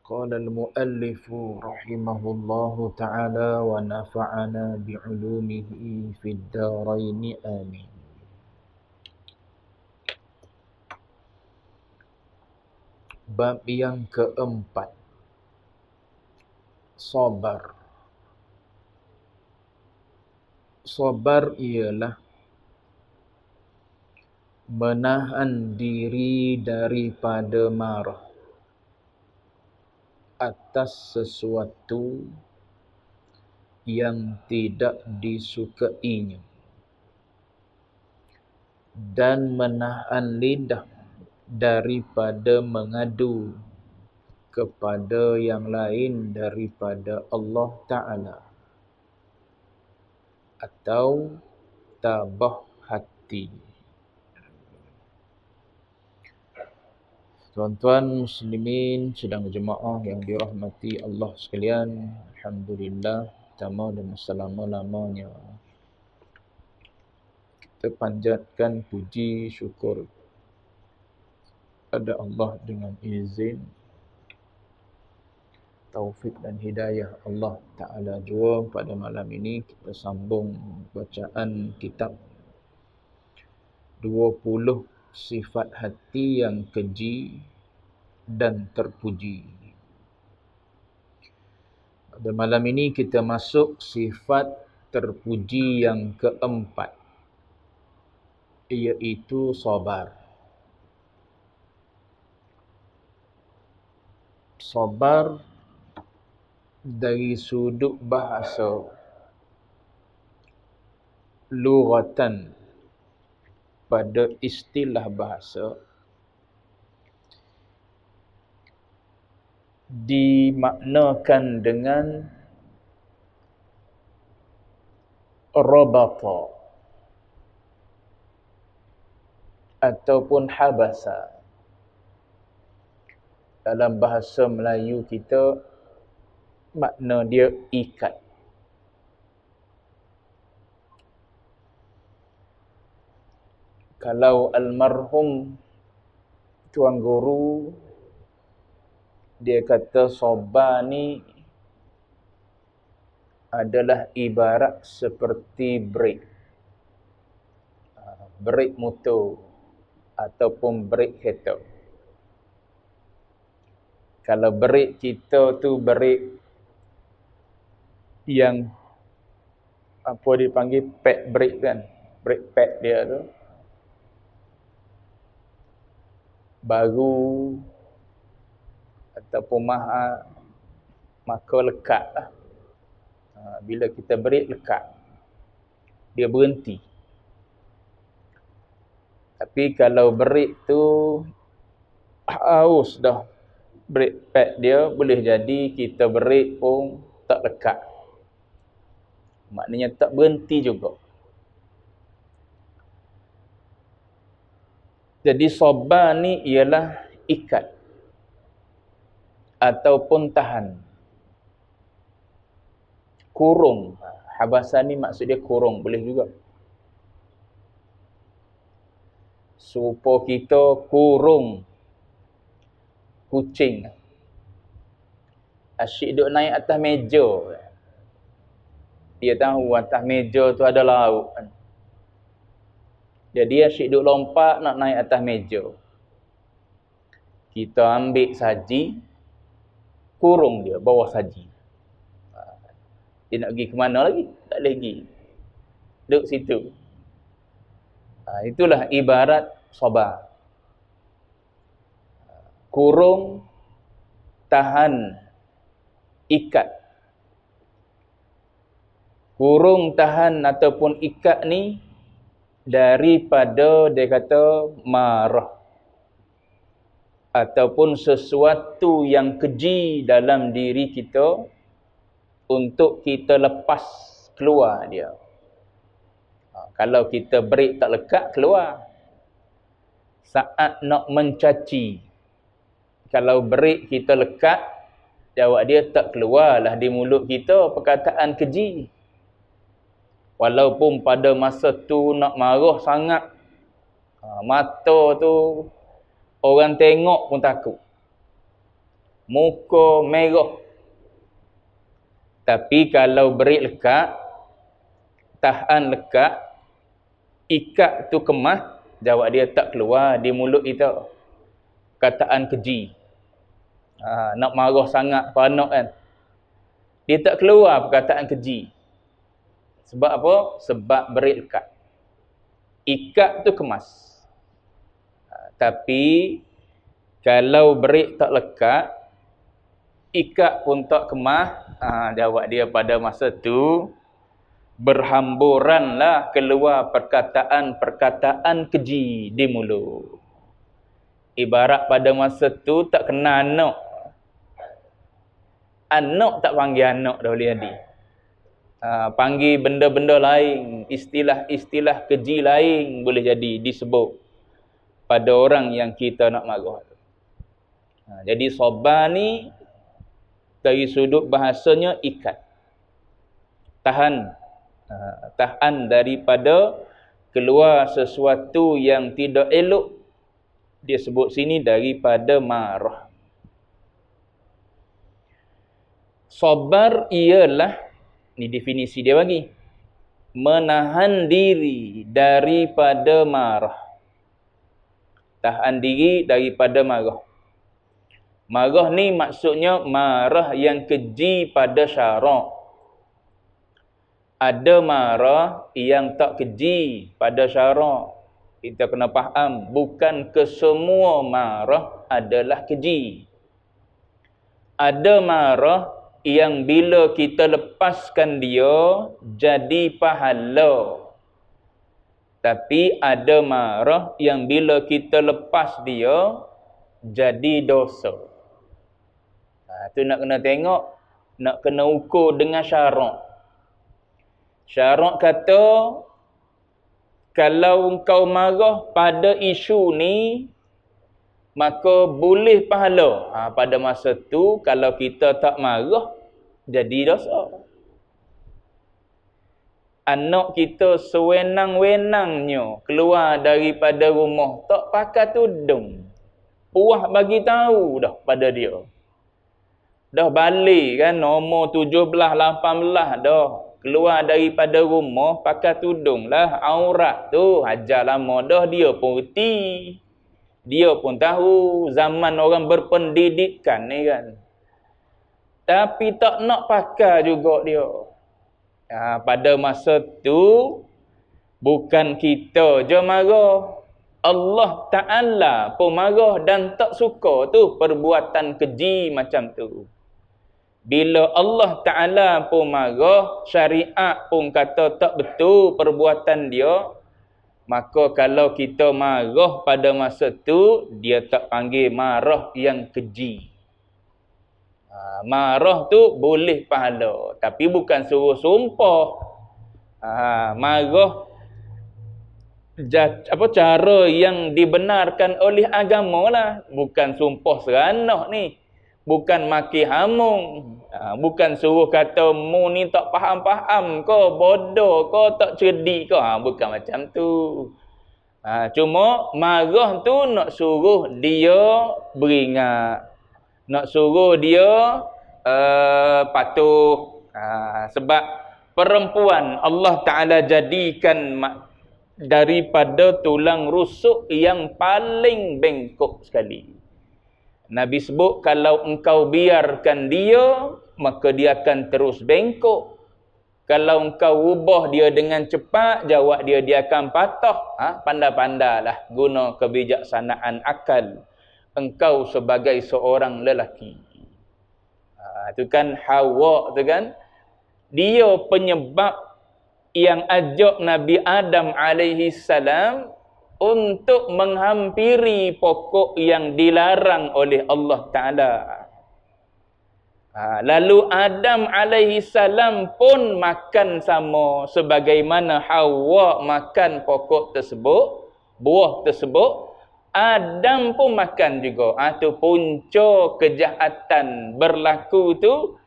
قال المؤلف رحمه الله تعالى ونفعنا بعلومه في الدارين آمين. Bab yang keempat, sabar. Sabar ialah menahan diri daripada marah atas sesuatu yang tidak disukainya dan menahan lidah daripada mengadu kepada yang lain daripada Allah Ta'ala atau tabah hati. Tuan-tuan muslimin sedang jemaah yang dirahmati Allah sekalian, alhamdulillah, pertama dan selama-lamanya kita panjatkan puji syukur pada Allah dengan izin, taufik dan hidayah Allah Ta'ala jua. Pada malam ini kita sambung bacaan kitab 20 sifat hati yang keji dan terpuji. Pada malam ini kita masuk sifat terpuji yang keempat, iaitu sabar. Sabar dari sudut bahasa, lughatan, pada istilah bahasa, dimaknakan dengan rabata ataupun habasa. Dalam bahasa Melayu kita, makna dia ikat. Kalau almarhum tuan guru, dia kata sabar ni adalah ibarat seperti brek. Brek motor ataupun brek kereta. Kalau brek kita tu brek yang apa dipanggil pad brake kan, brake pad dia tu baru ataupun mahal, maka lekat lah. Bila kita brake lekat, dia berhenti. Tapi kalau brake tu haus dah brake pad dia, boleh jadi kita brake pun tak lekat, maknanya tak berhenti juga. Jadi sabar ni ialah ikat ataupun tahan, kurung. Habasa ni maksud dia kurung, boleh juga. Supaya kita kurung kucing, asyik duduk naik atas meja, dia tahu atas meja tu ada lauk kan. Jadi asyik duduk lompat nak naik atas meja. Kita ambil saji, kurung dia bawah saji. Dia nak pergi ke mana lagi? Tak boleh pergi. Duduk situ. Itulah ibarat sabar. Kurung, tahan, ikat. Kurung, tahan ataupun ikat ni daripada, dia kata, marah ataupun sesuatu yang keji dalam diri kita untuk kita lepas keluar dia. Kalau kita brake tak lekat, keluar. Saat nak mencaci, kalau brake kita lekat, jawab dia tak keluarlah di mulut kita perkataan keji. Walaupun pada masa tu nak marah sangat, mata tu orang tengok pun takut. muka merah. Tapi kalau berik lekat, tahan lekat, ikat tu kemas, jawab dia tak keluar di mulut kita. Kataan keji. Nak marah sangat panak kan. Dia tak keluar perkataan keji. Sebab apa? Sebab berik lekat. Ikat tu kemas. Tapi kalau berik tak lekat, ikat pun tak kemas, jawab dia pada masa tu berhamburanlah keluar perkataan-perkataan keji di mulut. Ibarat pada masa tu tak kena anak. Anak tak panggil anak dah boleh jadi. Panggil benda-benda lain, istilah-istilah keji lain boleh jadi disebut pada orang yang kita nak marah. Jadi sabar ni dari sudut bahasanya ikat. Tahan daripada keluar sesuatu yang tidak elok. Dia sebut sini daripada marah. Sabar ialah, ni definisi dia bagi, menahan diri daripada marah. Tahan diri daripada marah. Marah ni maksudnya marah yang keji pada syarak. Ada marah yang tak keji pada syarak. Kita kena faham, bukan kesemua marah adalah keji. Ada marah yang bila kita lepaskan dia jadi pahala. Tapi ada marah yang bila kita lepas dia jadi dosa. Tu nak kena tengok, nak kena ukur dengan syarak. Syarak kata, kalau engkau marah pada isu ni, maka boleh pahala. Pada masa tu, kalau kita tak marah, jadi dosa. Anak kita sewenang-wenangnya keluar daripada rumah, tak pakai tudung. Puah bagi tahu dah pada dia. Dah balik kan, nombor 17, 18 dah. Keluar daripada rumah, pakai tudung lah. Aurat tu, ajar lama dah, dia pun reti. Dia pun tahu zaman orang berpendidikan ni kan. Tapi tak nak pakai juga dia. Pada masa tu, bukan kita je marah. Allah Ta'ala pun marah dan tak suka tu perbuatan keji macam tu. Bila Allah Ta'ala pun marah, syariat pun kata tak betul perbuatan dia, maka kalau kita marah pada masa tu, dia tak panggil marah yang keji. Marah tu boleh pahala, tapi bukan suruh sumpah. Marah cara yang dibenarkan oleh agama lah. Bukan sumpah seranah ni. Bukan maki hamung. Bukan suruh kata, mu ni tak faham-faham ke, bodoh ke, tak cerdik ke. Bukan macam tu. Cuma marah tu nak suruh dia beringat. Nak suruh dia patuh. Sebab perempuan Allah Ta'ala jadikan daripada tulang rusuk yang paling bengkok sekali. Nabi sebut, kalau engkau biarkan dia, maka dia akan terus bengkok. Kalau engkau ubah dia dengan cepat, jawab dia akan patah. Pandai-pandailah guna kebijaksanaan akal engkau sebagai seorang lelaki. Itu kan Hawa tu kan. Dia penyebab yang ajak Nabi Adam alaihi salam untuk menghampiri pokok yang dilarang oleh Allah Ta'ala. Lalu Adam alaihi salam pun makan sama sebagaimana Hawa makan pokok tersebut, buah tersebut. Adam pun makan juga. Tu punca kejahatan berlaku tu,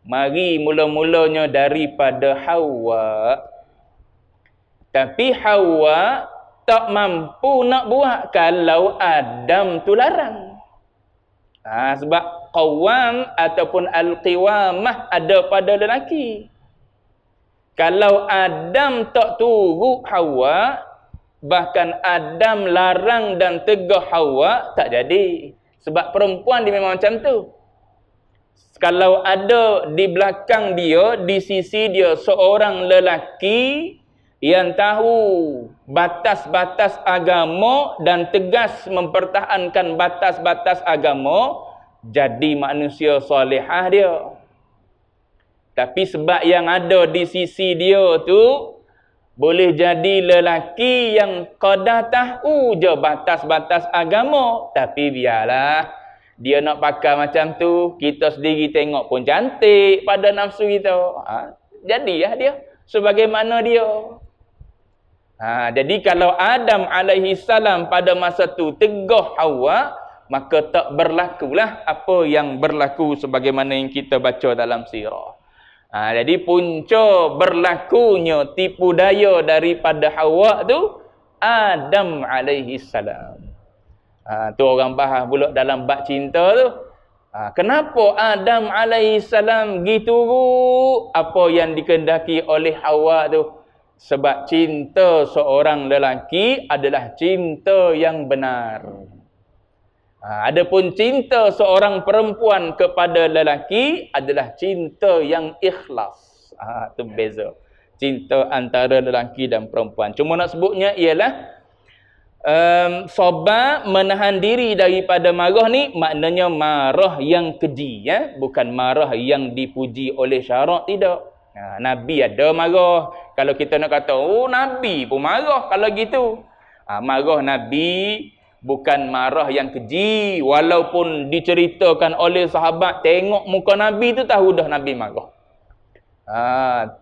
mari mula-mulanya daripada Hawa. Tapi Hawa tak mampu nak buat kalau Adam tu larang. Sebab al-qawwam ataupun al-qiwamah ada pada lelaki. Kalau Adam tak turut Hawa, bahkan Adam larang dan tegah Hawa, tak jadi. Sebab perempuan dia memang macam tu. Kalau ada di belakang dia, di sisi dia seorang lelaki yang tahu batas-batas agama dan tegas mempertahankan batas-batas agama, jadi manusia solehah dia. Tapi sebab yang ada di sisi dia tu boleh jadi lelaki yang qada tahu je batas-batas agama, tapi biarlah dia nak pakai macam tu, kita sendiri tengok pun cantik pada nafsu kita. Jadilah dia sebagaimana dia. Jadi kalau Adam alaihi salam pada masa tu tegah Hawa, maka tak berlakulah apa yang berlaku sebagaimana yang kita baca dalam sirah. Jadi punca berlakunya tipu daya daripada Hawa tu Adam alaihi salam. Tu orang bahas pula dalam bab cinta tu. Kenapa Adam alaihi salam gitu apa yang dikehendaki oleh Hawa tu? Sebab cinta seorang lelaki adalah cinta yang benar. Adapun cinta seorang perempuan kepada lelaki adalah cinta yang ikhlas. Tu beza. Cinta antara lelaki dan perempuan. Cuma nak sebutnya ialah sabar, menahan diri daripada marah ni maknanya marah yang keji, bukan marah yang dipuji oleh syarak, tidak. Nabi ada marah. Kalau kita nak kata Nabi pun marah, kalau gitu marah Nabi bukan marah yang keji. Walaupun diceritakan oleh sahabat tengok muka Nabi tu tahu dah Nabi marah.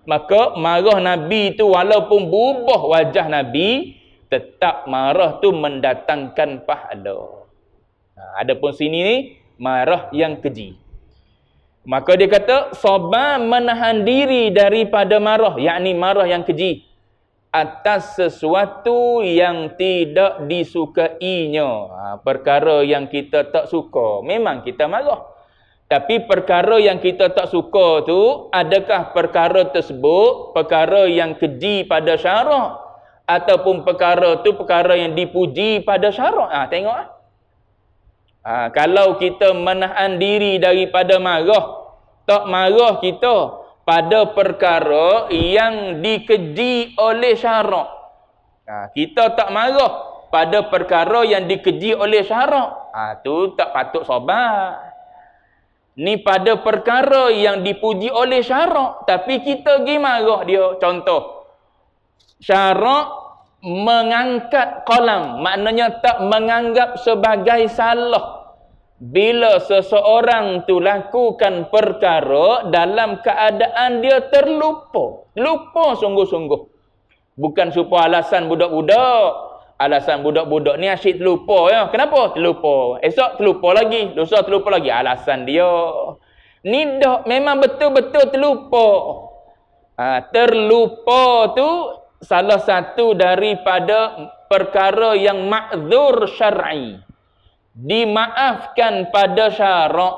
Maka marah Nabi tu walaupun berubah wajah Nabi, tetap marah tu mendatangkan pahala. Adapun sini ni marah yang keji. Maka dia kata sabar, menahan diri daripada marah, yakni marah yang keji atas sesuatu yang tidak disukainya. Perkara yang kita tak suka, memang kita marah. Tapi perkara yang kita tak suka tu, adakah perkara tersebut perkara yang keji pada syarak, ataupun perkara tu perkara yang dipuji pada syarak? Tengok. Kalau kita menahan diri daripada marah, tak marah kita pada perkara yang dikeji oleh syarak. Kita tak marah pada perkara yang dikeji oleh syarak. Tu tak patut sabar. Ni pada perkara yang dipuji oleh syarak, tapi kita pergi marah dia. Contoh, syarak mengangkat qalam, maknanya tak menganggap sebagai salah bila seseorang tu lakukan perkara dalam keadaan dia terlupa. Lupa sungguh-sungguh. Bukan supaya alasan budak-budak. Alasan budak-budak ni asyik terlupa ya. Kenapa? Terlupa. Esok terlupa lagi. Lusa terlupa lagi. Alasan dia. Ni dah memang betul-betul terlupa. Terlupa tu salah satu daripada perkara yang ma'dzur syar'i. Dimaafkan pada syarak.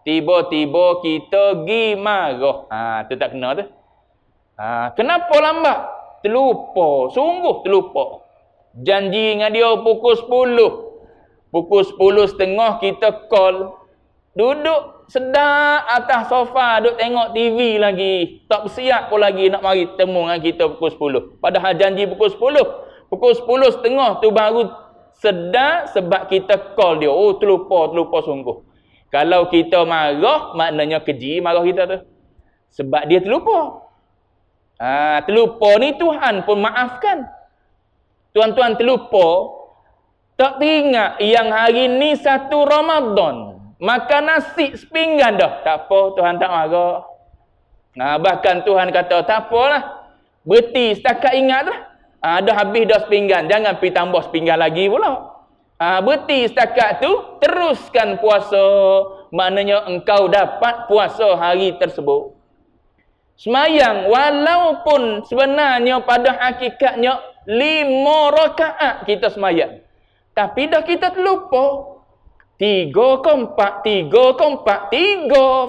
Tiba-tiba kita pergi marah. Tu tak kena tu. Kenapa lambat? Terlupa. Sungguh terlupa. Janji dengan dia pukul 10. Pukul 10.30 kita call. Duduk sedar atas sofa, duduk tengok TV lagi. Tak bersiap pun lagi nak mari temu dengan kita pukul 10. Padahal janji pukul 10. Pukul 10.30 tu baru sedar sebab kita call dia. Terlupa sungguh. Kalau kita marah, maknanya keji marah kita tu. Sebab dia terlupa. Terlupa ni Tuhan pun maafkan. Tuan-tuan terlupa, tak teringat yang hari ni 1 Ramadan. Makan nasi sepinggan dah. Tak apa, Tuhan tak marah. Bahkan Tuhan kata, tak apalah. Berhenti setakat ingat lah. Dah habis dah sepinggan. Jangan pergi tambah sepinggan lagi pula. Berhenti setakat tu, teruskan puasa. Maknanya engkau dapat puasa hari tersebut. Semayang, walaupun sebenarnya pada hakikatnya 5 rakaat kita semayang. Tapi dah kita terlupa. Tiga ke empat, tiga.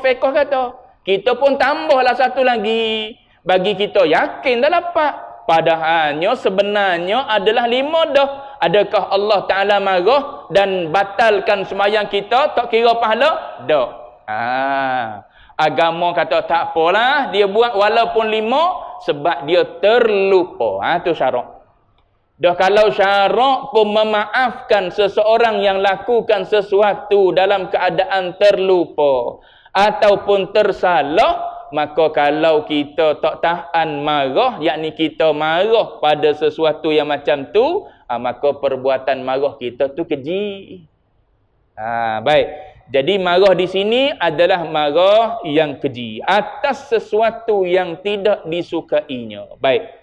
Fiqh kata. Kita pun tambahlah satu lagi. Bagi kita yakin dah dapat. Padahalnya sebenarnya adalah 5 dah. Adakah Allah Ta'ala marah dan batalkan sembahyang kita? Tak kira pahala? Tak. Agama kata tak apalah. Dia buat walaupun 5 sebab dia terlupa. Tu syarat. Dah kalau syarak pun memaafkan seseorang yang lakukan sesuatu dalam keadaan terlupa ataupun tersalah, maka kalau kita tak tahan marah, yakni kita marah pada sesuatu yang macam tu, maka perbuatan marah kita tu keji. Baik. Jadi marah di sini adalah marah yang keji atas sesuatu yang tidak disukainya. Baik.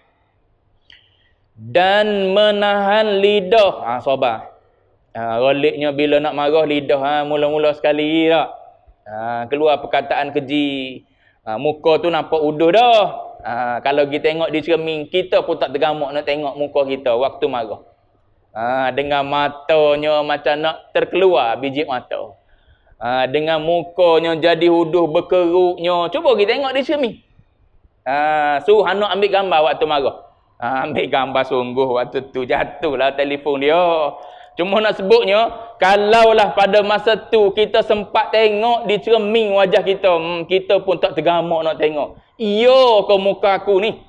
Dan menahan lidah. Sabar. Roliknya bila nak marah lidah mula-mula sekali tak. Keluar perkataan keji. Muka tu nampak uduh dah. Kalau kita tengok di cermin, kita pun tak tergamuk nak tengok muka kita waktu marah. Dengan matanya macam nak terkeluar biji mata. Dengan mukanya jadi uduh berkeruknya. Cuba kita tengok di cermin. Suruh anak ambil gambar waktu marah. Ambil gambar sungguh waktu tu jatuhlah telefon dia. Cuma nak sebutnya, kalaulah pada masa tu kita sempat tengok di cermin wajah kita, kita pun tak tergamuk nak tengok. Iyo kau muka aku ni.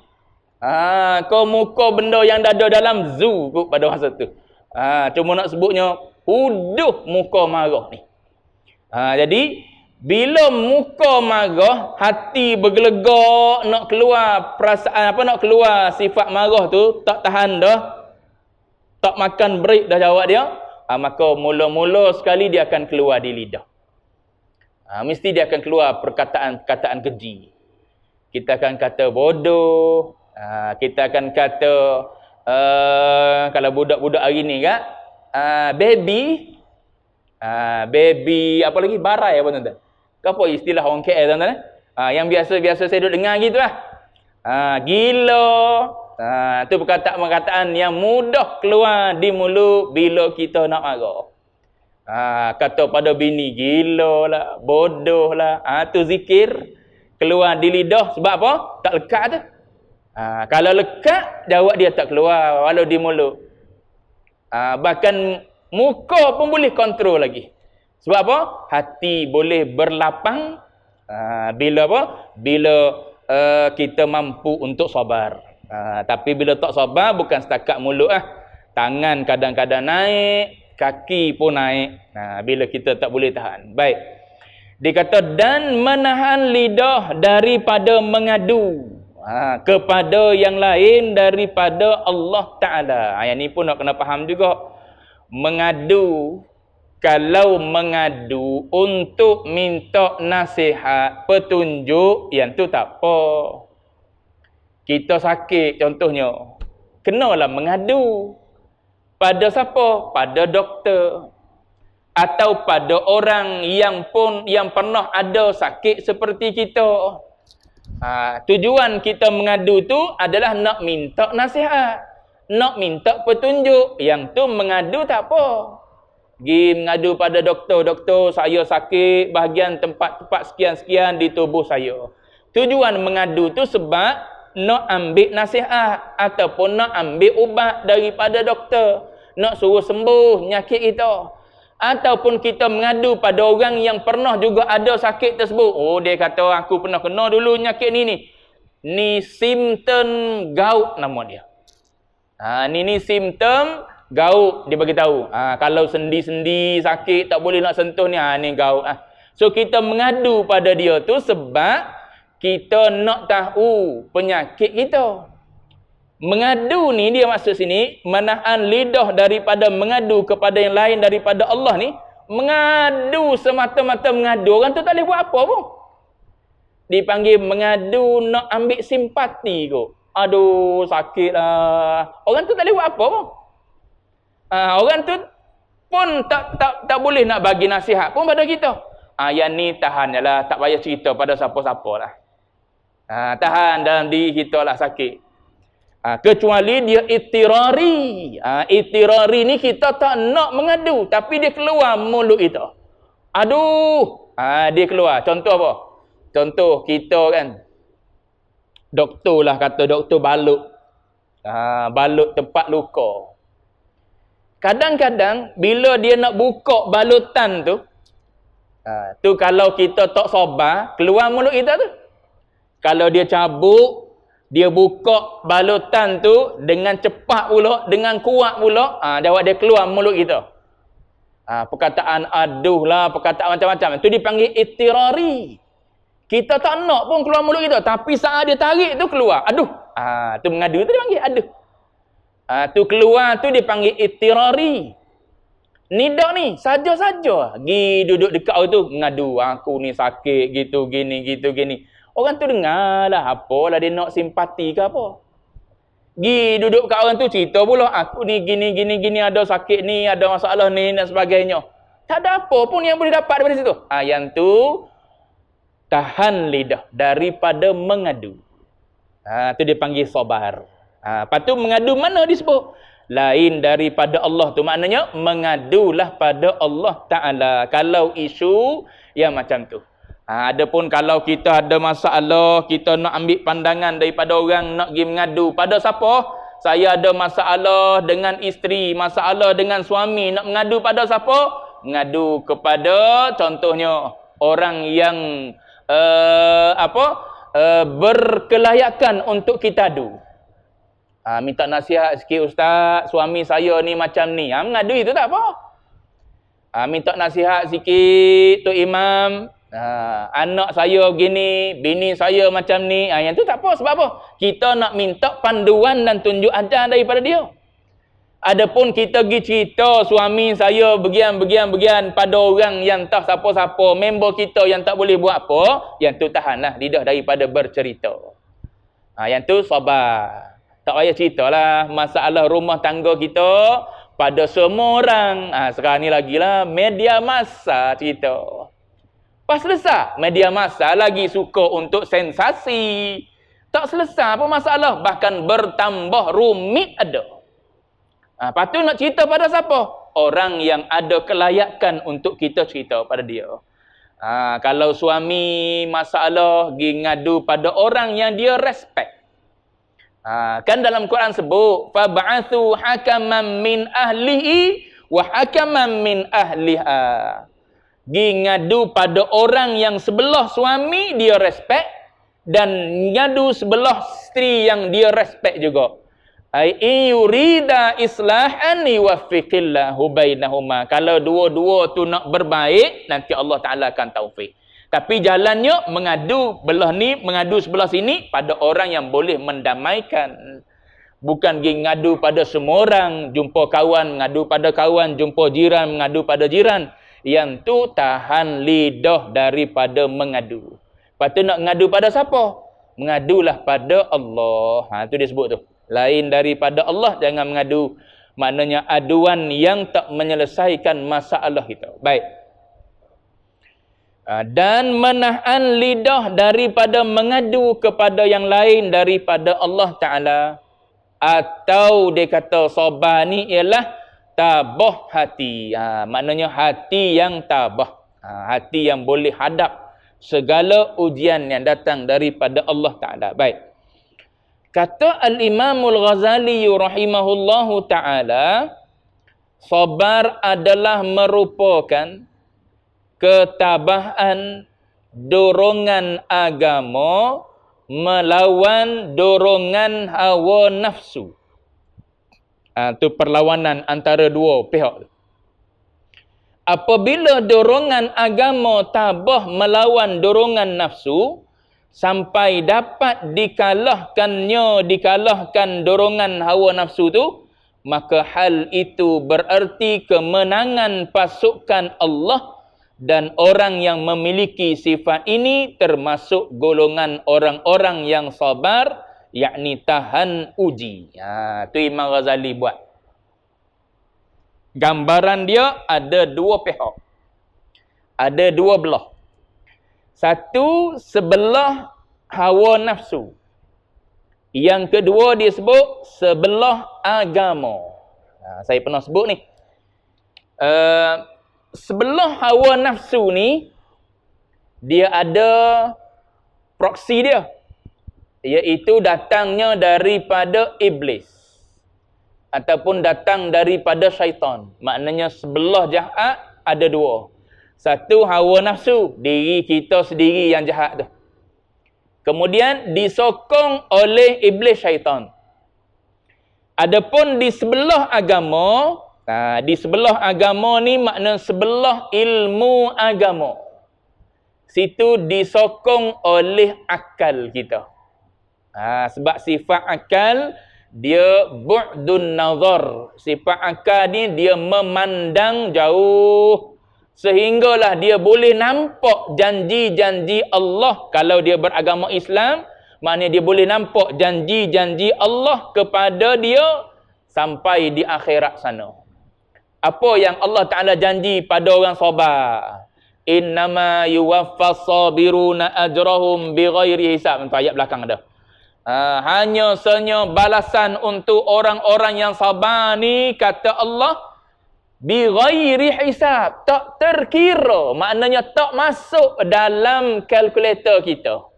Kau muka benda yang ada dalam zoo pada masa tu. Cuma nak sebutnya, uduh muka marah ni. Jadi bila muka marah, hati bergelegak nak keluar perasaan nak keluar sifat marah tu, tak tahan dah. Tak makan break dah jawab dia, maka mula-mula sekali dia akan keluar di lidah. Mesti dia akan keluar perkataan-perkataan keji. Kita akan kata bodoh, kita akan kata kalau budak-budak hari ni kan, baby, baby apa lagi, barai apa tuan-tuan? Apa istilah orang KL tuan-tuan? Yang biasa-biasa saya duduk dengar gitu lah. Gila. Tu perkataan-perkataan yang mudah keluar di mulut bila kita nak marah. Kata pada bini, gila lah, bodoh lah. Tu zikir keluar di lidah sebab apa? Tak lekat tu. Kalau lekat, jawab dia tak keluar walau di mulut. Bahkan muka pun boleh kontrol lagi. Sebab apa? Hati boleh berlapang bila apa? Bila kita mampu untuk sabar. Tapi bila tak sabar, bukan setakat mulut tangan kadang-kadang naik, kaki pun naik. Bila kita tak boleh tahan. Baik. Dia kata, dan menahan lidah daripada mengadu kepada yang lain daripada Allah Ta'ala. Yang ni pun nak kena faham juga. Mengadu, kalau mengadu untuk minta nasihat, petunjuk, yang tu tak apa. Kita sakit contohnya, kenalah mengadu. Pada siapa? Pada doktor. Atau pada orang yang pernah ada sakit seperti kita. Tujuan kita mengadu tu adalah nak minta nasihat, nak minta petunjuk. Yang tu mengadu tak apa. Pergi mengadu pada doktor, saya sakit bahagian tempat-tempat sekian-sekian di tubuh saya. Tujuan mengadu tu sebab nak ambil nasihat ataupun nak ambil ubat daripada doktor, nak suruh sembuh penyakit kita. Ataupun kita mengadu pada orang yang pernah juga ada sakit tersebut. Oh, dia kata aku pernah kena dulu penyakit ni. Ni simptom gout nama dia. Ni simptom gout, dia bagi tahu. Kalau sendi-sendi sakit tak boleh nak sentuh ni, ni gout. So kita mengadu pada dia tu sebab kita nak tahu penyakit kita. Mengadu ni dia maksud sini, menahan lidah daripada mengadu kepada yang lain daripada Allah ni. Mengadu semata-mata mengadu, orang tu tak boleh buat apa pun. Dipanggil mengadu nak ambil simpati kot. Aduh, sakit lah. Orang tu tak boleh buat apa pun. Orang tu pun tak boleh nak bagi nasihat pun pada kita. Yang ni tahan je lah, tak payah cerita pada siapa-siapa lah. Tahan dalam diri kita lah sakit. Kecuali dia itirari. Itirari ni kita tak nak mengadu, tapi dia keluar mulut kita. Aduh, dia keluar. Contoh apa? Contoh kita kan, doktor lah kata doktor balut. Balut tempat luka. Kadang-kadang bila dia nak buka balutan tu, tu kalau kita tak sabar, keluar mulut kita tu. Kalau dia cabut, dia buka balutan tu dengan cepat pula, dengan kuat pula, jawab dia keluar mulut kita. Perkataan aduh lah, perkataan macam-macam. Itu dipanggil itirari. Kita tak nak pun keluar mulut kita, tapi saat dia tarik tu keluar. Aduh. Tu mengadu tu dipanggil aduh. Tu keluar tu dipanggil itirari. Nidak ni, saja-saja. Gi duduk dekat tu, ngadu. Aku ni sakit, gitu, gini, gitu, gini. Orang tu dengar lah, apalah dia nak simpati ke apa. Gi duduk kat orang tu, cerita pula, aku ni gini, gini, gini, ada sakit ni, ada masalah ni, dan sebagainya. Tak ada apa pun yang boleh dapat daripada situ. Yang tu, tahan lidah daripada mengadu. Tu dia panggil sabar. Lepas tu mengadu mana disebut? Lain daripada Allah tu. Maknanya mengadulah pada Allah Ta'ala. Kalau isu yang macam tu. Adapun kalau kita ada masalah, kita nak ambil pandangan daripada orang, nak pergi mengadu. Pada siapa? Saya ada masalah dengan isteri, masalah dengan suami. Nak mengadu pada siapa? Mengadu kepada contohnya orang yang berkelayakan untuk kita adu. Minta nasihat sikit ustaz, suami saya ni macam ni. Mengadu itu tak apa. Minta nasihat sikit Tok Imam, anak saya begini, bini saya macam ni. Yang tu tak apa. Sebab apa? Kita nak minta panduan dan tunjuk ajar daripada dia. Adapun kita pergi cerita suami saya begian pada orang yang tak siapa-siapa, member kita yang tak boleh buat apa, yang tu tahanlah lidah daripada bercerita. Yang tu sabar. Tak payah ceritalah masalah rumah tangga kita pada semua orang. Sekarang ni lagilah media massa cerita. Pas selesai, media massa lagi suka untuk sensasi. Tak selesai apa masalah, bahkan bertambah rumit ada. Lepas tu nak cerita pada siapa? Orang yang ada kelayakan untuk kita cerita pada dia. Kalau suami masalah, pergi ngadu pada orang yang dia respect. Kan dalam Quran sebut, fab'athu hakaman min ahlihi wa hakaman min ahliha. Pergi ngadu pada orang yang sebelah suami dia respect, dan ngadu sebelah isteri yang dia respect juga. In yurida islahan yuwaffiqillahu bainahuma. Kalau dua-dua tu nak berbaik, nanti Allah Ta'ala akan taufik. Tapi jalannya mengadu belah ni, mengadu sebelah sini pada orang yang boleh mendamaikan. Bukan pergi ngadu pada semua orang. Jumpa kawan, mengadu pada kawan. Jumpa jiran, mengadu pada jiran. Yang tu tahan lidah daripada mengadu. Lepas tu nak mengadu pada siapa? Mengadulah pada Allah. Tu dia sebut tu. Lain daripada Allah, jangan mengadu. Maknanya aduan yang tak menyelesaikan masalah kita. Baik. Dan menahan lidah daripada mengadu kepada yang lain daripada Allah Ta'ala. Atau dia kata sabar ni ialah tabah hati. Maknanya hati yang tabah. Hati yang boleh hadap segala ujian yang datang daripada Allah Ta'ala. Baik. Kata Al-Imamul Ghazali rahimahullahu ta'ala, sabar adalah merupakan ketabahan dorongan agama melawan dorongan hawa nafsu. Itu perlawanan antara dua pihak. Apabila dorongan agama tabah melawan dorongan nafsu, sampai dapat dikalahkan dorongan hawa nafsu tu, maka hal itu bererti kemenangan pasukan Allah, dan orang yang memiliki sifat ini termasuk golongan orang-orang yang sabar, yakni tahan uji. Tu Imam Ghazali buat. Gambaran dia ada dua pihak. Ada dua belah. Satu, sebelah hawa nafsu. Yang kedua dia sebut sebelah agama. Saya pernah sebut ni. Sebelah hawa nafsu ni, dia ada proksi dia. Iaitu datangnya daripada iblis. Ataupun datang daripada syaitan. Maknanya sebelah jahat ada dua. Satu hawa nafsu, diri kita sendiri yang jahat tu. Kemudian disokong oleh iblis syaitan. Adapun di sebelah agama, di sebelah agama ni makna sebelah ilmu agama. Situ disokong oleh akal kita. Sebab sifat akal dia bu'dun nazar. Sifat akal ni dia memandang jauh. Sehinggalah dia boleh nampak janji-janji Allah. Kalau dia beragama Islam, maknanya dia boleh nampak janji-janji Allah kepada dia sampai di akhirat sana. Apa yang Allah Ta'ala janji pada orang sabar? Innama yuwaffas sabiruna ajrahum bighairi hisab. Itu ayat belakang ada. Hanya saja balasan untuk orang-orang yang sabar ni, kata Allah, bighairi hisab, tak terkira, maknanya tak masuk dalam kalkulator kita.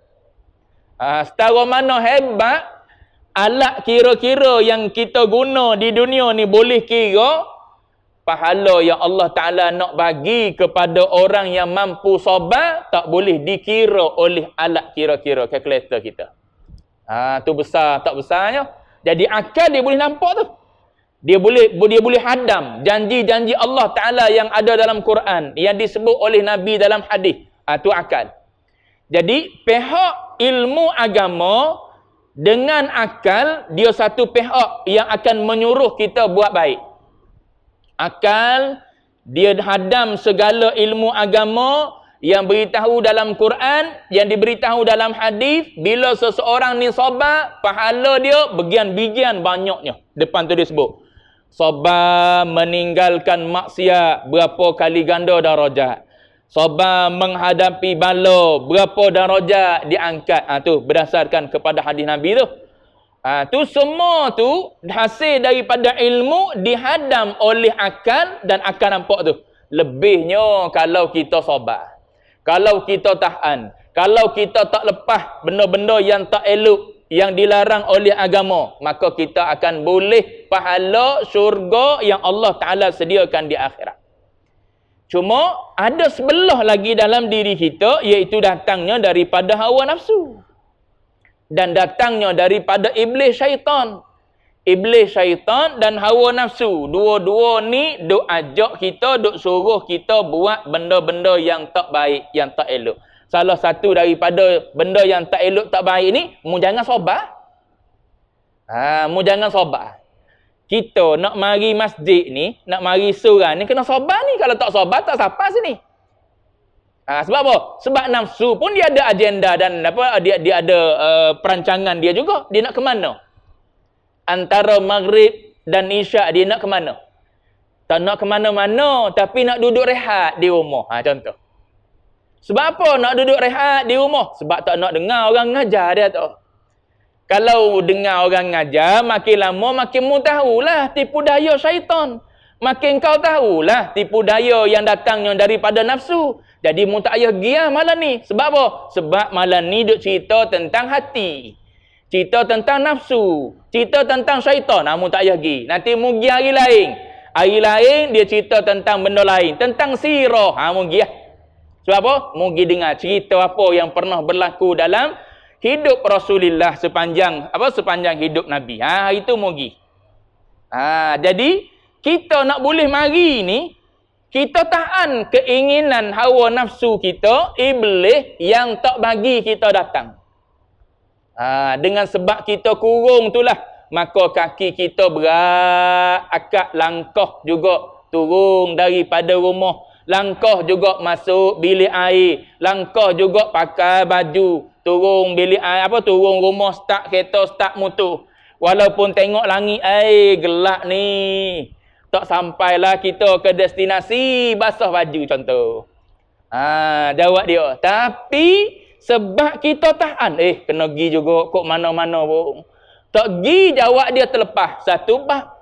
Setara mana hebat alat kira-kira yang kita guna di dunia ni boleh kira, pahala yang Allah Ta'ala nak bagi kepada orang yang mampu sabar tak boleh dikira oleh alat kira-kira kalkulator kita. Tu besar tak besarnya. Jadi akal dia boleh nampak tu. Dia boleh hadam janji-janji Allah Ta'ala yang ada dalam Quran, yang disebut oleh Nabi dalam hadis. Tu akal. Jadi pihak ilmu agama dengan akal, dia satu pihak yang akan menyuruh kita buat baik. Akal, dia hadam segala ilmu agama yang beritahu dalam Quran, yang diberitahu dalam hadis. Bila seseorang ni sabar, pahala dia bagian-bagian banyaknya. Depan tu dia sebut, sabar meninggalkan maksiat berapa kali ganda darajat. Sabar menghadapi bala berapa darajat diangkat. Tu berdasarkan kepada hadis Nabi tu. Tu semua tu hasil daripada ilmu dihadam oleh akal, dan akal nampak tu. Lebihnya kalau kita sabar, kalau kita tahan, kalau kita tak lepas benda-benda yang tak elok, yang dilarang oleh agama, maka kita akan boleh pahala syurga yang Allah Ta'ala sediakan di akhirat. Cuma ada sebelah lagi dalam diri kita, iaitu datangnya daripada hawa nafsu. Dan datangnya daripada iblis syaitan. Iblis syaitan dan hawa nafsu. Dua-dua ni duk ajak kita, duk suruh kita buat benda-benda yang tak baik, yang tak elok. Salah satu daripada benda yang tak elok, tak baik ni, mu jangan sabar. Mu jangan sabar. Kita nak mari masjid ni, nak mari surau ni, kena sabar ni. Kalau tak sabar, tak sampai sini. Sebab apa? Sebab nafsu pun dia ada agenda dan dia ada perancangan dia juga. Dia nak ke mana? Antara maghrib dan isyak dia nak ke mana? Tak nak ke mana-mana, tapi nak duduk rehat di rumah. Contoh. Sebab apa nak duduk rehat di rumah? Sebab tak nak dengar orang ngajar dia tu. Kalau dengar orang ngajar, makin lama makin mu tahulah tipu daya syaitan. Makin kau tahulah tipu daya yang datangnya daripada nafsu. Jadi mu tak payah giah malam ni. Sebab apa? Sebab malam ni duk cerita tentang hati. Cerita tentang nafsu. Cerita tentang syaitan. Mu tak payah gi. Nanti mu gi hari lain. Hari lain dia cerita tentang benda lain. Tentang sirah. Mu giah. Sebab apa? Mu gi dengar cerita apa yang pernah berlaku dalam hidup Rasulullah sepanjang hidup Nabi. Itu mugi. Jadi kita nak boleh mari ni, kita tahan keinginan hawa nafsu kita, iblis yang tak bagi kita datang. Dengan sebab kita kurung itulah, maka kaki kita berat, akak langkah juga turun daripada rumah, langkah juga masuk bilik air, langkah juga pakai baju, turun bilik air, turun rumah, start kereta, start motor. Walaupun tengok langit, gelap ni, tak sampailah kita ke destinasi, basah baju contoh. Jawab dia. Tapi sebab kita tahan, kena pergi juga kok mana-mana pun. Tak gi jawab dia terlepas satu bab,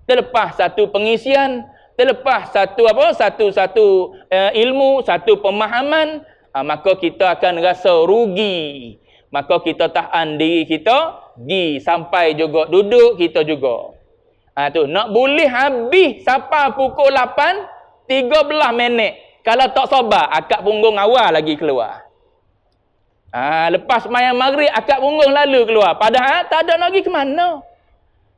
terlepas satu pengisian, terlepas satu ilmu, satu pemahaman, maka kita akan rasa rugi. Maka kita tahan diri kita, gi sampai juga duduk kita juga. Tu nak boleh habis sampai pukul 8, 13 minit. Kalau tak sabar, akad punggung awal lagi keluar. Lepas sembahyang maghrib, akad punggung lalu keluar. Padahal tak ada lagi ke mana.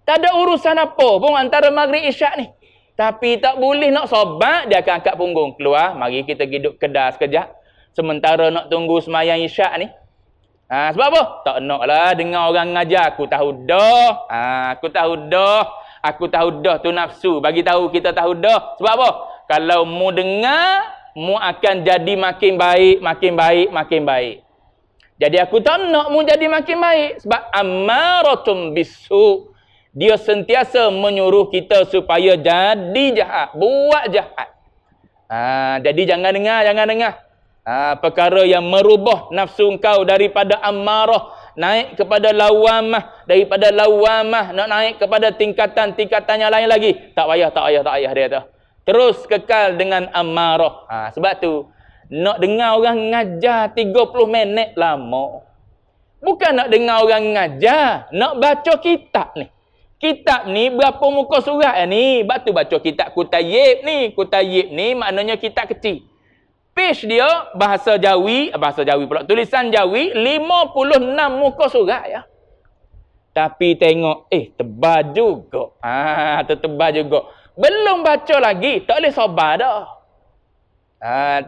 Tak ada urusan apa pun antara maghrib isyak ni. Tapi tak boleh nak sobat, dia akan angkat punggung keluar. Mari kita duduk kedai sekejap. Sementara nak tunggu sembahyang isyak ni. Sebab apa? Tak nak lah dengar orang ngajar. Aku tahu dah. Aku tahu dah tu nafsu. Bagi tahu kita tahu dah. Sebab apa? Kalau mu dengar, mu akan jadi makin baik, makin baik, makin baik. Jadi aku tak nak mu jadi makin baik. Sebab ammaratum bisu. Dia sentiasa menyuruh kita supaya jadi jahat. Buat jahat. Jadi jangan dengar. Perkara yang merubah nafsu engkau daripada ammarah. Naik kepada lawamah. Daripada lawamah nak naik kepada tingkatan-tingkatan yang lain lagi. Tak payah dia tu. Terus kekal dengan ammarah. Sebab tu. Nak dengar orang ngajar 30 minit lama. Bukan nak dengar orang ngajar. Nak baca kitab ni. Kitab ni berapa muka surat ni? Sebab tu baca kitab Kutayyib ni. Kutayyib ni maknanya kitab kecil. Page dia bahasa Jawi pula. Tulisan Jawi 56 muka surat ya. Tapi tengok, tebal juga. Tebal juga. Belum baca lagi. Tak boleh sabar dah.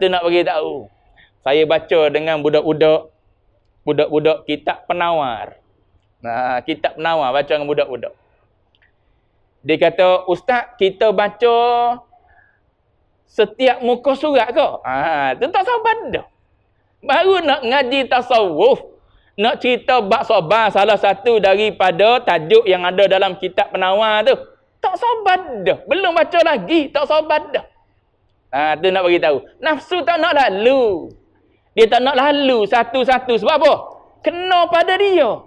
Tu nak bagi tahu. Saya baca dengan budak-budak kitab penawar. Kitab penawar baca dengan budak-budak. Dia kata, "Ustaz, kita baca setiap muka surat ke?" Tu tak sabar dah. Baru nak ngaji tasawuf, nak cerita bab sabar, salah satu daripada tajuk yang ada dalam kitab penawar tu. Tak sabar dah. Belum baca lagi, tak sabar dah. Tu nak bagi tahu. Nafsu tak nak lalu. Dia tak nak lalu satu-satu. Sebab apa? Kena pada dia.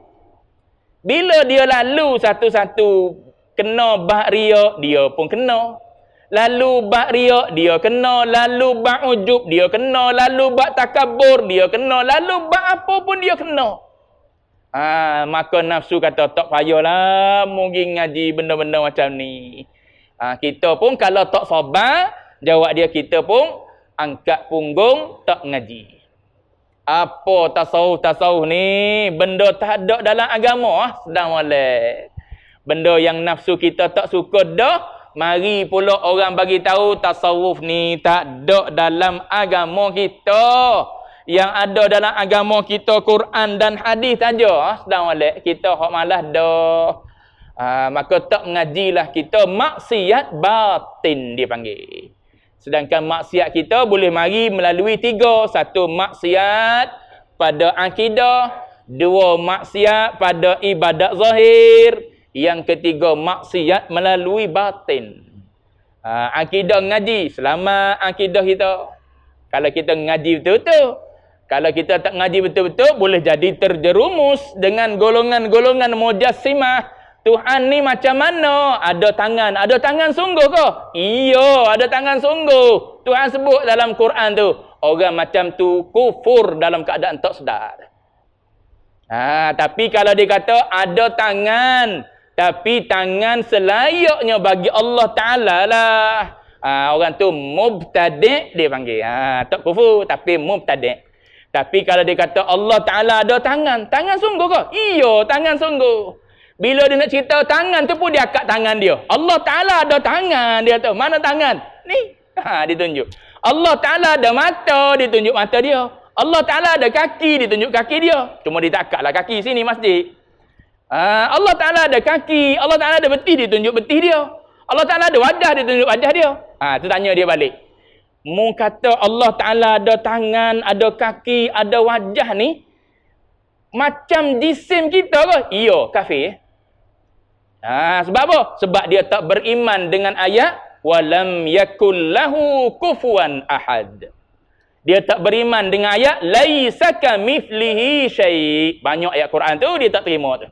Bila dia lalu satu-satu, kena bak riak, dia pun kena. Lalu bak riak, dia kena. Lalu bak ujub, dia kena. Lalu bak takabur, dia kena. Lalu bak apa pun dia kena. Maka nafsu kata, tak payahlah mungkin ngaji benda-benda macam ni. Kita pun kalau tak sabar, jawab dia, kita pun angkat punggung, tak ngaji. Apa tasawuf ni? Benda tak ada dalam agama. Sedang molek. Benda yang nafsu kita tak suka dah. Mari pula orang bagi tahu tasawuf ni tak ada dalam agama kita. Yang ada dalam agama kita Quran dan hadis saja. Sedang molek. Kita hak malas dah. Maka tak mengajilah kita. Maksiat batin dia panggil. Sedangkan maksiat kita boleh mari melalui 3. 1 maksiat pada akidah, 2 maksiat pada ibadat zahir, yang ketiga maksiat melalui batin. Akidah ngaji, selamat akidah kita. Kalau kita ngaji betul-betul. Kalau kita tak ngaji betul-betul, boleh jadi terjerumus dengan golongan-golongan mujassimah. Tuhan ni macam mana? Ada tangan sungguh ke? Iya, ada tangan sungguh. Tuhan sebut dalam Quran tu, orang macam tu kufur dalam keadaan tak sedar. Tapi kalau dia kata ada tangan, tapi tangan selayaknya bagi Allah Ta'ala lah. Orang tu mubtadi' dia panggil. Tak kufur, tapi mubtadi'. Tapi kalau dia kata Allah Ta'ala ada tangan sungguh ke? Iya, tangan sungguh. Bila dia nak cerita tangan tu pun dia akad tangan dia. Allah Ta'ala ada tangan. Dia tahu mana tangan? Ni. Ditunjuk. Allah Ta'ala ada mata. Ditunjuk mata dia. Allah Ta'ala ada kaki. Ditunjuk kaki dia. Cuma dia tak akadlah kaki sini masjid. Allah Ta'ala ada kaki. Allah Ta'ala ada betih. Ditunjuk betih dia. Allah Ta'ala ada wajah. Ditunjuk wajah dia. Tu tanya dia balik. Mu kata Allah Ta'ala ada tangan, ada kaki, ada wajah ni. Macam jisim kita ke? Iya, kafir. Sebab apa? Sebab dia tak beriman dengan ayat walam yakul lahu kufuwan ahad. Dia tak beriman dengan ayat laisa kamithlihi syai'. Banyak ayat Quran tu dia tak terima tu.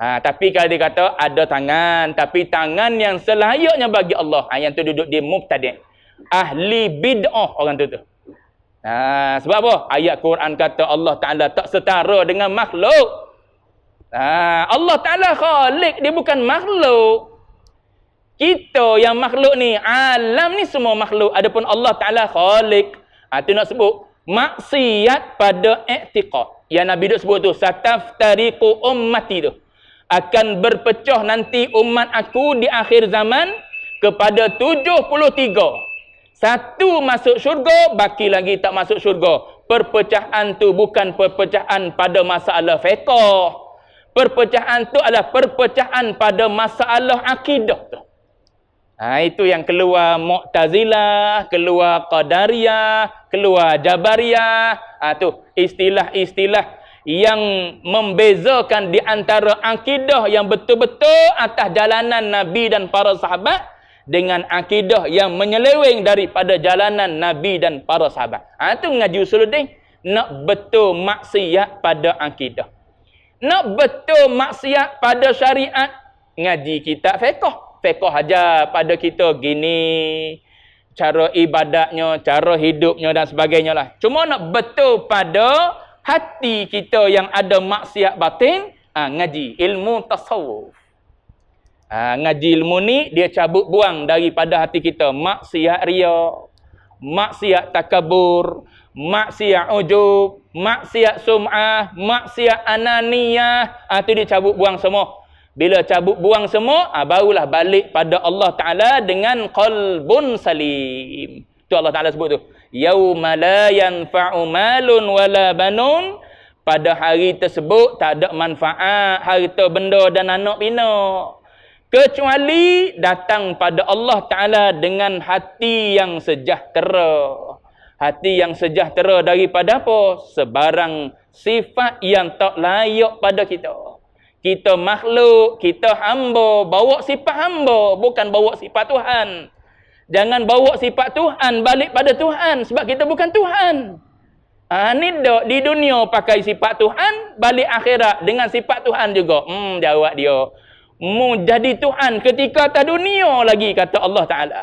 Tapi kalau dia kata ada tangan, tapi tangan yang selayaknya bagi Allah, yang tu duduk dia mubtadi'. Ahli bid'ah orang tu. Sebab apa? Ayat Quran kata Allah Ta'ala tak setara dengan makhluk. Allah Ta'ala khalik, dia bukan makhluk. Kita yang makhluk ni, alam ni semua makhluk. Adapun Allah Ta'ala khalik. Itu nak sebut maksiat pada i'tiqad. Yang Nabi duk sebut tu, sataftariqu ummati tu. Akan berpecah nanti umat aku di akhir zaman kepada 73. Satu masuk syurga, baki lagi tak masuk syurga. Perpecahan tu bukan perpecahan pada masalah fiqh. Perpecahan tu adalah perpecahan pada masalah akidah tu. Itu yang keluar Mu'tazilah, keluar Qadariyah, keluar Jabariyah. Tu istilah-istilah yang membezakan di antara akidah yang betul-betul atas jalanan Nabi dan para sahabat dengan akidah yang menyeleweng daripada jalanan Nabi dan para sahabat. Itu ngaji usuluddin. Nak betul maksiat pada akidah. Nak betul maksiat pada syariat, ngaji kitab fiqh. Fiqh aja pada kita gini, cara ibadatnya, cara hidupnya dan sebagainya lah. Cuma nak betul pada hati kita yang ada maksiat batin, ngaji ilmu tasawuf. Ngaji ilmu ni dia cabut buang daripada hati kita maksiat riya, maksiat takabur, maksiat ujub, maksiat sum'ah, maksiat ananiyah. Itu dia cabut buang semua. Bila cabut buang semua, barulah balik pada Allah Ta'ala dengan qalbun salim. Tu Allah Ta'ala sebut tu. Yauma la yanfa'u malun wala banun. Pada hari tersebut tak ada manfaat harta benda dan anak bina, kecuali datang pada Allah Ta'ala dengan hati yang sejahtera. Hati yang sejahtera daripada apa? Sebarang sifat yang tak layak pada kita. Kita makhluk, kita hamba, bawa sifat hamba, bukan bawa sifat Tuhan. Jangan bawa sifat Tuhan balik pada Tuhan, sebab kita bukan Tuhan. Ni di dunia pakai sifat Tuhan, balik akhirat dengan sifat Tuhan juga. Jawab dia. Mu jadi Tuhan ketika atas dunia lagi, kata Allah Ta'ala.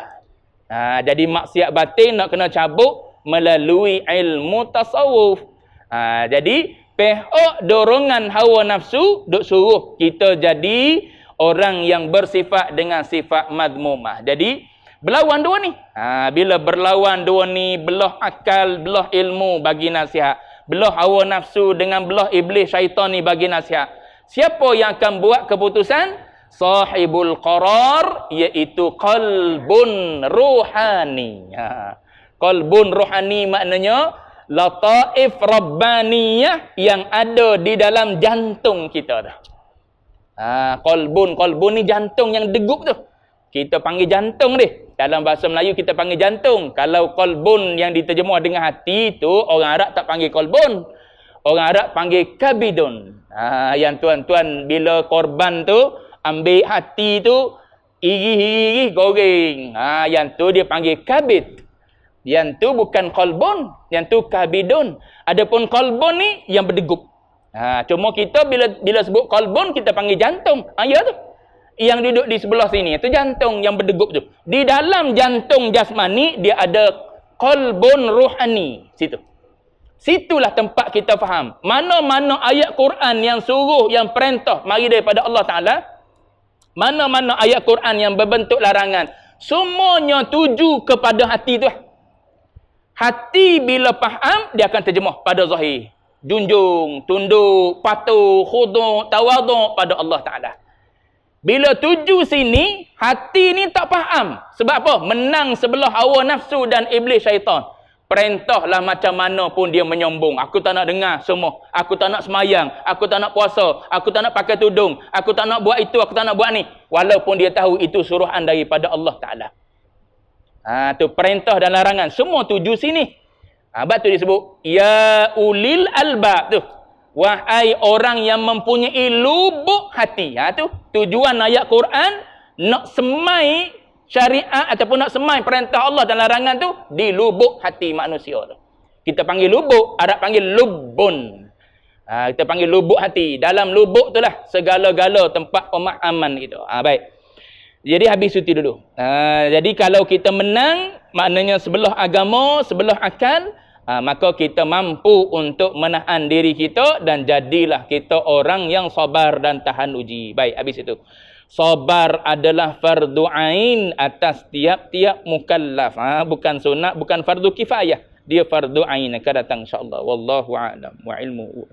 Jadi maksiat batin nak kena cabut melalui ilmu tasawuf. Jadi pihak dorongan hawa nafsu duk suruh kita jadi orang yang bersifat dengan sifat madmumah. Jadi berlawan dua ni. Bila berlawan dua ni, belah akal, belah ilmu bagi nasihat. Belah hawa nafsu dengan belah iblis syaitan ni bagi nasihat. Siapa yang akan buat keputusan? Sahibul qarar, iaitu qalbun ruhani. Qalbun ruhani maknanya lataif rabbaniyah yang ada di dalam jantung kita tu. Qalbun ni jantung yang degup tu. Kita panggil jantung dia. Dalam bahasa Melayu kita panggil jantung. Kalau qalbun yang diterjemah dengan hati tu, orang Arab tak panggil qalbun. Orang Arab panggil kabidun. Yang tuan-tuan bila korban tu ambil hati tu, iri-iri goreng. Yang tu dia panggil kabid. Yang tu bukan qalbun, yang tu kabidun. Adapun qalbun ni yang berdegup. Cuma kita bila sebut qalbun kita panggil jantung. Ya tu. Yang duduk di sebelah sini itu jantung yang berdegup tu. Di dalam jantung jasmani dia ada qalbun ruhani situ. Situlah tempat kita faham. Mana-mana ayat Quran yang suruh, yang perintah mari daripada Allah Ta'ala. Mana-mana ayat Quran yang berbentuk larangan, semuanya tuju kepada hati tu. Hati bila faham, dia akan terjemah pada zahir. Junjung, tunduk, patuh, khudu', tawaduk pada Allah Ta'ala. Bila tuju sini, hati ni tak faham. Sebab apa? Menang sebelah hawa nafsu dan iblis syaitan. Perintahlah macam mana pun dia menyombong. Aku tak nak dengar semua. Aku tak nak semayang. Aku tak nak puasa. Aku tak nak pakai tudung. Aku tak nak buat itu. Aku tak nak buat ni. Walaupun dia tahu itu suruhan daripada Allah Ta'ala. Tu perintah dan larangan. Semua tuju sini. Sebab tu disebut ya ulil albab tu. Wahai orang yang mempunyai lubuk hati. Tu tujuan ayat Quran nak semai syariat ataupun nak semai perintah Allah dan larangan tu di lubuk hati manusia tu. Kita panggil lubuk, Arab panggil lubbun. Kita panggil lubuk hati. Dalam lubuk itulah segala-gala tempat pemahaman kita. Baik. Jadi habis cuti dulu. Jadi kalau kita menang, maknanya sebelah agama, sebelah akal, maka kita mampu untuk menahan diri kita dan jadilah kita orang yang sabar dan tahan uji. Baik, habis itu. Sabar adalah fardu ain atas tiap-tiap mukallaf. Bukan sunat, bukan fardu kifayah. Dia fardu ain akan datang insya-Allah. Wallahu a'lam wa ilmuhu